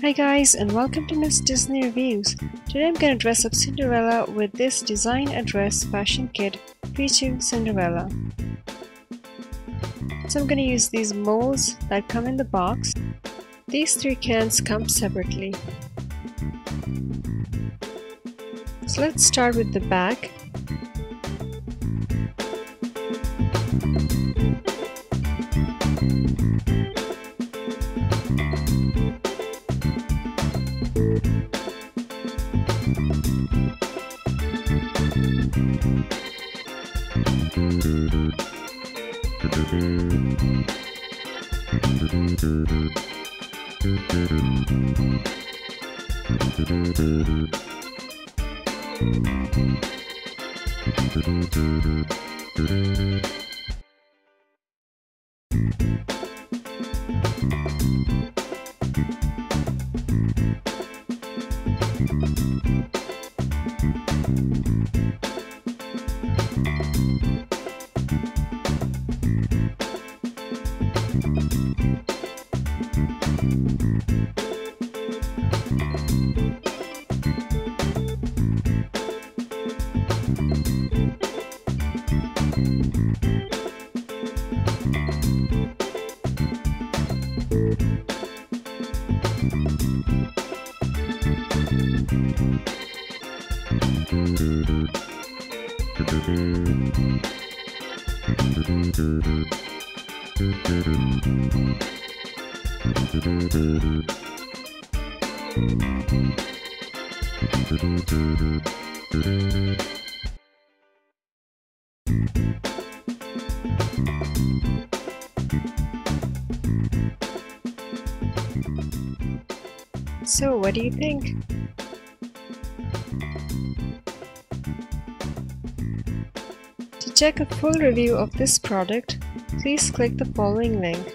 Hi guys, and welcome to MsDisneyReviews. Today I'm going to dress up Cinderella with this design a dress fashion kit featuring Cinderella. So I'm going to use these molds that come in the box. These three cans come separately. So let's start with the back. So what do you think? To check a full review of this product, please click the following link.